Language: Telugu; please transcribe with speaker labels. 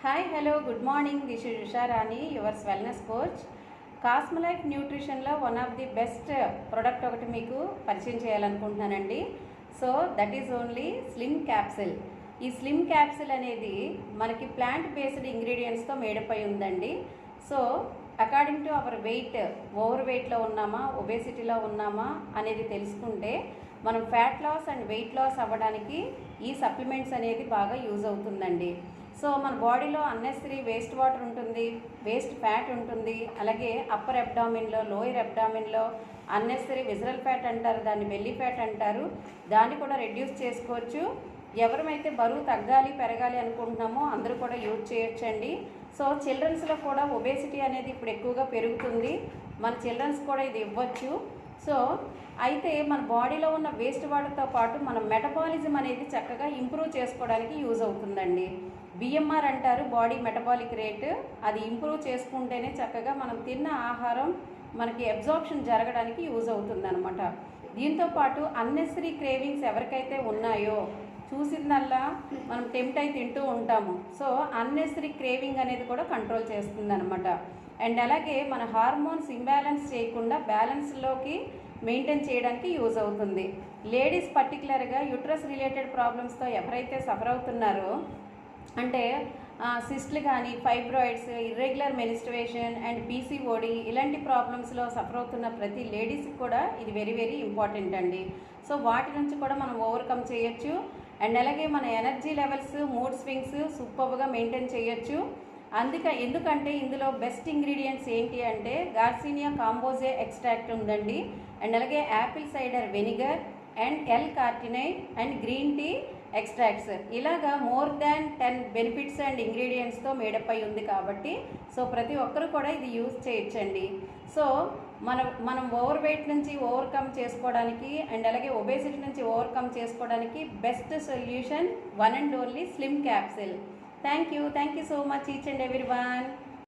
Speaker 1: Hi, hello, good morning. This is Usha Rani, your wellness coach. Cosmalife న్యూట్రిషన్లో one of the best product ఒకటి మీకు పరిచయం చేయాలనుకుంటున్నానండి. So that is only slim capsule. ఈ స్లిమ్ క్యాప్సిల్ అనేది మనకి ప్లాంట్ బేస్డ్ ఇంగ్రీడియంట్స్తో మేడప్ అయి ఉందండి. So according to our weight, over వెయిట్లో ఉన్నామా, ఒబేసిటీలో ఉన్నామా అనేది తెలుసుకుంటే మనం fat loss and weight loss అవ్వడానికి ఈ సప్లిమెంట్స్ అనేది బాగా యూజ్ అవుతుందండి. సో మన బాడీలో అన్నెసరీ వేస్ట్ వాటర్ ఉంటుంది, వేస్ట్ ఫ్యాట్ ఉంటుంది, అలాగే అప్పర్ అబ్డామిన్లో, లోయర్ అబ్డామిన్లో అన్నెసరీ విజరల్ ఫ్యాట్ అంటారు, దాన్ని బెల్లీ ఫ్యాట్ అంటారు, దాన్ని కూడా రెడ్యూస్ చేసుకోవచ్చు. ఎవరైతే బరువు తగ్గాలి పెరగాలి అనుకుంటున్నామో అందరూ కూడా యూజ్ చేయొచ్చండి. సో చిల్డ్రన్స్లో కూడా ఒబేసిటీ అనేది ఇప్పుడు ఎక్కువగా పెరుగుతుంది, మన చిల్డ్రన్స్ కూడా ఇది ఇవ్వచ్చు. సో అయితే మన బాడీలో ఉన్న వేస్ట్ వాటర్తో పాటు మన మెటబాలిజం అనేది చక్కగా ఇంప్రూవ్ చేసుకోవడానికి యూజ్ అవుతుందండి. బిఎంఆర్ అంటారు, బాడీ మెటబాలిక్ రేట్. అది ఇంప్రూవ్ చేసుకుంటేనే చక్కగా మనం తిన్న ఆహారం మనకి అబ్జార్ప్షన్ జరగడానికి యూజ్ అవుతుందన్నమాట. దీంతోపాటు అన్నెసరీ క్రేవింగ్స్ ఎవరికైతే ఉన్నాయో చూసిందల్లా మనం టెంప్ట్ అయి తింటూ ఉంటాము. సో అన్నెసరీ క్రేవింగ్ అనేది కూడా కంట్రోల్ చేస్తుందన్నమాట. అండ్ అలాగే మన హార్మోన్స్ ఇంబ్యాలెన్స్ చేయకుండా బ్యాలెన్స్లోకి మెయింటైన్ చేయడానికి యూజ్ అవుతుంది. లేడీస్ పర్టికులర్గా యూట్రస్ రిలేటెడ్ ప్రాబ్లమ్స్తో ఎవరైతే సఫర్ అవుతున్నారో, అంటే సిస్ట్లు కానీ, ఫైబ్రాయిడ్స్, ఇర్రెగ్యులర్ మెనిస్ట్రుయేషన్ అండ్ పీసీఓడి ఇలాంటి ప్రాబ్లమ్స్లో సఫర్ అవుతున్న ప్రతి లేడీస్కి కూడా ఇది వెరీ వెరీ ఇంపార్టెంట్ అండి. సో వాటి నుంచి కూడా మనం ఓవర్కమ్ చేయొచ్చు. అండ్ అలాగే మన ఎనర్జీ లెవెల్స్, మూడ్ స్వింగ్స్ సూపర్గా మెయింటైన్ చేయొచ్చు. ఎందుకంటే ఇందులో బెస్ట్ ఇంగ్రీడియంట్స్ ఏంటి అంటే గార్సినియా కాంబోజే ఎక్స్ట్రాక్ట్ ఉందండి, అండ్ అలాగే Apple cider vinegar and L carnitine and green tea extracts, ఇలాగా మోర్ దాన్ 10 బెనిఫిట్స్ అండ్ ఇంగ్రీడియంట్స్తో మేడప్ అయి ఉంది కాబట్టి సో ప్రతి ఒక్కరు కూడా ఇది యూజ్ చేయొచ్చండి. సో మనం ఓవర్ వెయిట్ నుంచి ఓవర్కమ్ చేసుకోవడానికి అండ్ అలాగే ఒబేసిటీ నుంచి ఓవర్కమ్ చేసుకోవడానికి best solution one and only slim capsule. Thank you so much each and everyone.